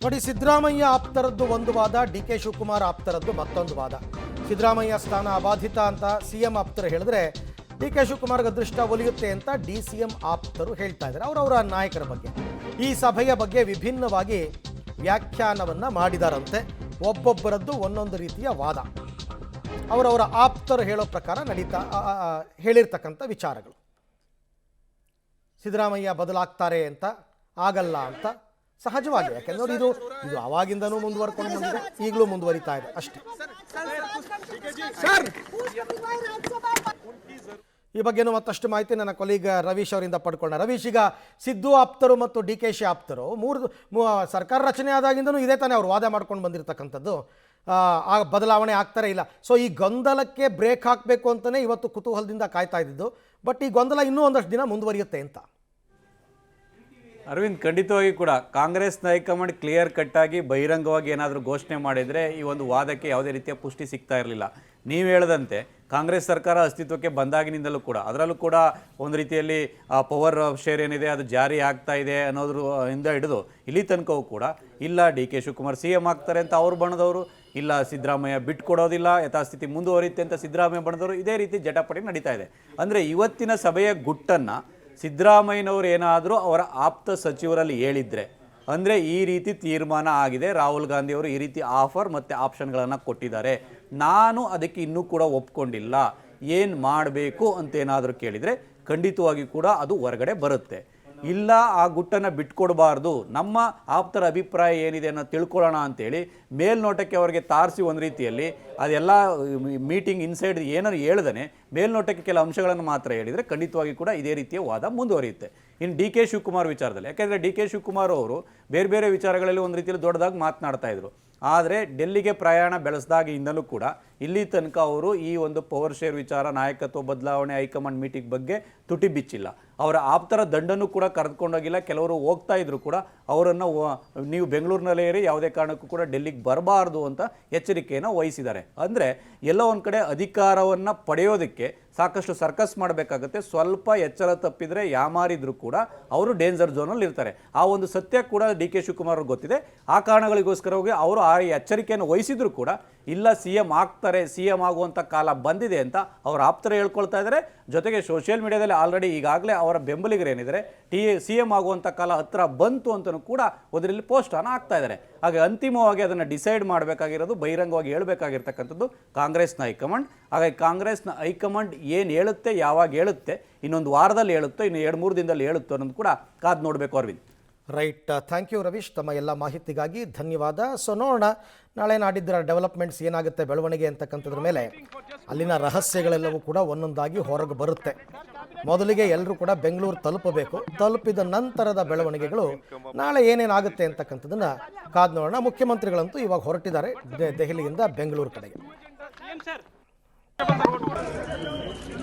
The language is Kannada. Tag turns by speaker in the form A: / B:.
A: ನೋಡಿ, ಸಿದ್ದರಾಮಯ್ಯ ಆಪ್ತರದ್ದು ಒಂದು ವಾದ, ಡಿ ಕೆ ಶಿವಕುಮಾರ್ ಆಪ್ತರದ್ದು ಮತ್ತೊಂದು ವಾದ. ಸಿದ್ದರಾಮಯ್ಯ ಸ್ಥಾನ ಅಬಾಧಿತ ಅಂತ ಸಿಎಂ ಆಪ್ತರು ಹೇಳಿದ್ರೆ, ಡಿ ಕೆ ಶಿವಕುಮಾರ್ಗೆ ಅದೃಷ್ಟ ಒಲಿಯುತ್ತೆ ಅಂತ ಡಿ ಸಿ ಎಂ ಆಪ್ತರು ಹೇಳ್ತಾ ಇದ್ದಾರೆ. ಅವರವರ ನಾಯಕರ ಬಗ್ಗೆ, ಈ ಸಭೆಯ ಬಗ್ಗೆ ವಿಭಿನ್ನವಾಗಿ ವ್ಯಾಖ್ಯಾನವನ್ನು ಮಾಡಿದಾರಂತೆ. ಒಬ್ಬೊಬ್ಬರದ್ದು ಒಂದೊಂದು ರೀತಿಯ ವಾದ, ಅವರವರ ಆಪ್ತರು ಹೇಳೋ ಪ್ರಕಾರ ಹೇಳಿರ್ತಕ್ಕಂಥ ವಿಚಾರಗಳು. ಸಿದ್ದರಾಮಯ್ಯ ಬದಲಾಗ್ತಾರೆ ಅಂತ, ಆಗಲ್ಲ ಅಂತ ಸಹಜವಾಗಿ, ಯಾಕೆಂದ್ರೆ ನೋಡಿ, ಇದು ಆವಾಗಿಂದನೂ ಮುಂದುವರ್ಕೊಂಡು ಬಂದಿದೆ, ಈಗಲೂ ಮುಂದುವರಿತಾ ಇದೆ ಅಷ್ಟೇ. ಈ ಬಗ್ಗೆನೂ ಮತ್ತಷ್ಟು ಮಾಹಿತಿ ನನ್ನ ಕೊಲೀಗ್ ರವೀಶ್ ಅವರಿಂದ ಪಡ್ಕೊಂಡ. ರವೀಶ್, ಈಗ ಸಿದ್ದು ಆಪ್ತರು ಮತ್ತು ಡಿ ಕೆ ಶಿ ಆಪ್ತರು ಸರ್ಕಾರ ರಚನೆ ಆದಾಗಿಂದನೂ ಇದೇ ತಾನೇ ಅವ್ರು ವಾದ ಮಾಡ್ಕೊಂಡು ಬಂದಿರತಕ್ಕಂಥದ್ದು. ಆ ಬದಲಾವಣೆ ಆಗ್ತಾರೆ ಇಲ್ಲ. ಸೊ ಈ ಗೊಂದಲಕ್ಕೆ ಬ್ರೇಕ್ ಹಾಕಬೇಕು ಅಂತಲೇ ಇವತ್ತು ಕುತೂಹಲದಿಂದ ಕಾಯ್ತಾ ಇದ್ದಿದ್ದು. ಬಟ್ ಈ ಗೊಂದಲ ಇನ್ನೂ ಒಂದಷ್ಟು ದಿನ ಮುಂದುವರಿಯುತ್ತೆ ಅಂತ.
B: ಅರವಿಂದ್, ಖಂಡಿತವಾಗಿ ಕೂಡ ಕಾಂಗ್ರೆಸ್ನ ಹೈಕಮಾಂಡ್ ಕ್ಲಿಯರ್ ಕಟ್ಟಾಗಿ ಬಹಿರಂಗವಾಗಿ ಏನಾದರೂ ಘೋಷಣೆ ಮಾಡಿದರೆ ಈ ಒಂದು ವಾದಕ್ಕೆ ಯಾವುದೇ ರೀತಿಯ ಪುಷ್ಟಿ ಸಿಗ್ತಾ ಇರಲಿಲ್ಲ. ನೀವು ಹೇಳದಂತೆ ಕಾಂಗ್ರೆಸ್ ಸರ್ಕಾರ ಅಸ್ತಿತ್ವಕ್ಕೆ ಬಂದಾಗಿನಿಂದಲೂ ಕೂಡ, ಅದರಲ್ಲೂ ಕೂಡ ಒಂದು ರೀತಿಯಲ್ಲಿ ಪವರ್ ಶೇರ್ ಏನಿದೆ ಅದು ಜಾರಿ ಆಗ್ತಾ ಇದೆ ಅನ್ನೋದ್ರಿಂದ ಹಿಡಿದು ಇಲ್ಲಿ ತನಕವೂ ಕೂಡ ಇಲ್ಲ D K Shivakumar C M ಆಗ್ತಾರೆ ಅಂತ ಅವ್ರು ಬಣದವರು, ಇಲ್ಲ ಸಿದ್ದರಾಮಯ್ಯ ಬಿಟ್ಕೊಡೋದಿಲ್ಲ, ಯಥಾಸ್ಥಿತಿ ಮುಂದುವರಿಯುತ್ತೆ ಅಂತ ಸಿದ್ದರಾಮಯ್ಯ ಬಣದವರು, ಇದೇ ರೀತಿ ಜಟಾಪಟಿ ನಡೀತಾ ಇದೆ. ಅಂದರೆ ಇವತ್ತಿನ ಸಭೆಯ ಗುಟ್ಟನ್ನು ಸಿದ್ದರಾಮಯ್ಯನವರು ಏನಾದರೂ ಅವರ ಆಪ್ತ ಸಚಿವರಲ್ಲಿ ಹೇಳಿದರೆ, ಅಂದರೆ ಈ ರೀತಿ ತೀರ್ಮಾನ ಆಗಿದೆ, ರಾಹುಲ್ ಗಾಂಧಿ ಅವರು ಈ ರೀತಿ ಆಫರ್ ಮತ್ತು ಆಪ್ಷನ್ಗಳನ್ನು ಕೊಟ್ಟಿದ್ದಾರೆ, ನಾನು ಅದಕ್ಕೆ ಇನ್ನೂ ಕೂಡ ಒಪ್ಕೊಂಡಿಲ್ಲ, ಏನು ಮಾಡಬೇಕು ಅಂತೇನಾದರೂ ಕೇಳಿದರೆ ಖಂಡಿತವಾಗಿ ಕೂಡ ಅದು ಹೊರಗಡೆ ಬರುತ್ತೆ. ಇಲ್ಲ, ಆ ಗುಟ್ಟನ್ನು ಬಿಟ್ಕೊಡ್ಬಾರ್ದು, ನಮ್ಮ ಆಪ್ತರ ಅಭಿಪ್ರಾಯ ಏನಿದೆ ಅನ್ನೋ ತಿಳ್ಕೊಳ್ಳೋಣ ಅಂತೇಳಿ ಮೇಲ್ನೋಟಕ್ಕೆ ಅವರಿಗೆ ತಾರಿಸಿ ಒಂದು ರೀತಿಯಲ್ಲಿ ಅದೆಲ್ಲ ಮೀಟಿಂಗ್ ಇನ್ಸೈಡ್ ಏನಾರು ಹೇಳ್ದೇ ಮೇಲ್ನೋಟಕ್ಕೆ ಕೆಲ ಅಂಶಗಳನ್ನು ಮಾತ್ರ ಹೇಳಿದರೆ ಖಂಡಿತವಾಗಿ ಕೂಡ ಇದೇ ರೀತಿಯ ವಾದ ಮುಂದುವರಿಯುತ್ತೆ. ಇನ್ನು ಡಿ ಕೆ ಶಿವಕುಮಾರ್ ವಿಚಾರದಲ್ಲಿ, ಯಾಕೆಂದರೆ ಡಿ ಕೆ ಶಿವಕುಮಾರ್ ಅವರು ಬೇರೆ ಬೇರೆ ವಿಚಾರಗಳಲ್ಲಿ ಒಂದು ರೀತಿಯಲ್ಲಿ ದೊಡ್ಡದಾಗಿ ಮಾತನಾಡ್ತಾ ಇದ್ರು. ಆದರೆ ಡೆಲ್ಲಿಗೆ ಪ್ರಯಾಣ ಬೆಳೆಸಿದಾಗಿಂದಲೂ ಕೂಡ ಇಲ್ಲಿ ತನಕ ಅವರು ಈ ಒಂದು ಪವರ್ ಶೇರ್ ವಿಚಾರ, ನಾಯಕತ್ವ ಬದಲಾವಣೆ, ಹೈಕಮಾಂಡ್ ಮೀಟಿಂಗ್ ಬಗ್ಗೆ ತುಟಿ ಬಿಚ್ಚಿಲ್ಲ. ಅವರ ಆಪ್ತರ ದಂಡನ್ನು ಕೂಡ ಕರೆದುಕೊಂಡೋಗಿಲ್ಲ. ಕೆಲವರು ಹೋಗ್ತಾ ಇದ್ರು ಕೂಡ ಅವರನ್ನು ನೀವು ಬೆಂಗಳೂರಿನಲ್ಲೇ ಇರಿ, ಯಾವುದೇ ಕಾರಣಕ್ಕೂ ಕೂಡ ಡೆಲ್ಲಿಗೆ ಬರಬಾರ್ದು ಅಂತ ಎಚ್ಚರಿಕೆಯನ್ನು ವಹಿಸಿದ್ದಾರೆ. ಅಂದರೆ ಎಲ್ಲೋ ಒಂದು ಕಡೆ ಅಧಿಕಾರವನ್ನು ಪಡೆಯೋದಕ್ಕೆ ಸಾಕಷ್ಟು ಸರ್ಕಸ್ ಮಾಡಬೇಕಾಗುತ್ತೆ. ಸ್ವಲ್ಪ ಎಚ್ಚರ ತಪ್ಪಿದರೆ ಯಾಮಾರಿದ್ರು ಕೂಡ ಅವರು ಡೇಂಜರ್ ಝೋನಲ್ಲಿ ಇರ್ತಾರೆ. ಆ ಒಂದು ಸತ್ಯ ಕೂಡ ಡಿ ಕೆ ಶಿವಕುಮಾರ್ ಅವ್ರಿಗೆ ಗೊತ್ತಿದೆ. ಆ ಕಾರಣಗಳಿಗೋಸ್ಕರವಾಗಿ ಅವರು ಆ ಎಚ್ಚರಿಕೆಯನ್ನು ವಹಿಸಿದ್ರು ಕೂಡ ಇಲ್ಲ, ಸಿ ಎಂ ಆಗ್ತಾರೆ, ಸಿ ಎಂ ಆಗುವಂಥ ಕಾಲ ಬಂದಿದೆ ಅಂತ ಅವರ ಆಪ್ತರು ಹೇಳ್ಕೊಳ್ತಾ ಇದ್ದಾರೆ. ಜೊತೆಗೆ ಸೋಷಿಯಲ್ ಮೀಡಿಯಾದಲ್ಲಿ ಆಲ್ರೆಡಿ ಈಗಾಗಲೇ ಅವರ ಬೆಂಬಲಿಗರೇನಿದ್ದಾರೆ ಸಿ ಎಂ ಆಗುವಂಥ ಕಾಲ ಹತ್ರ ಬಂತು ಅಂತಲೂ ಕೂಡ ಅದರಲ್ಲಿ ಪೋಸ್ಟನ್ನು ಹಾಕ್ತಾ ಇದ್ದಾರೆ. ಹಾಗೆ ಅಂತಿಮವಾಗಿ ಅದನ್ನು ಡಿಸೈಡ್ ಮಾಡಬೇಕಾಗಿರೋದು, ಬಹಿರಂಗವಾಗಿ ಹೇಳಬೇಕಾಗಿರ್ತಕ್ಕಂಥದ್ದು ಕಾಂಗ್ರೆಸ್ನ ಹೈಕಮಾಂಡ್. ಹಾಗಾಗಿ ಕಾಂಗ್ರೆಸ್ನ ಹೈಕಮಾಂಡ್ ಏನು ಹೇಳುತ್ತೆ, ಯಾವಾಗ ಹೇಳುತ್ತೆ, ಇನ್ನೊಂದು ವಾರದಲ್ಲಿ ಹೇಳುತ್ತೋ, ಇನ್ನು 2-3 ದಿನದಲ್ಲಿ ಹೇಳುತ್ತೋ ಅನ್ನೋದು ಕೂಡ ಕಾದು ನೋಡಬೇಕು. Arvind,
A: right. Thank you Ravish, ತಮ್ಮ ಎಲ್ಲ ಮಾಹಿತಿಗಾಗಿ ಧನ್ಯವಾದ. ಸೊ ನೋಡೋಣ ನಾಳೆ ನಾಡಿದ್ದರ ಡೆವಲಪ್ಮೆಂಟ್ಸ್ ಏನಾಗುತ್ತೆ, ಬೆಳವಣಿಗೆ ಅಂತಕ್ಕಂಥದ್ರ ಮೇಲೆ ಅಲ್ಲಿನ ರಹಸ್ಯಗಳೆಲ್ಲವೂ ಕೂಡ ಒಂದೊಂದಾಗಿ ಹೊರಗೆ ಬರುತ್ತೆ. ಮೊದಲಿಗೆ ಎಲ್ಲರೂ ಕೂಡ ಬೆಂಗಳೂರು ತಲುಪಬೇಕು. ತಲುಪಿದ ನಂತರದ ಬೆಳವಣಿಗೆಗಳು ನಾಳೆ ಏನೇನಾಗುತ್ತೆ ಅಂತಕ್ಕಂಥದ್ದನ್ನು ಕಾದು ನೋಡೋಣ. ಮುಖ್ಯಮಂತ್ರಿಗಳಂತೂ ಇವಾಗ ಹೊರಟಿದ್ದಾರೆ ದೆಹಲಿಯಿಂದ ಬೆಂಗಳೂರು ಕಡೆಗೆ.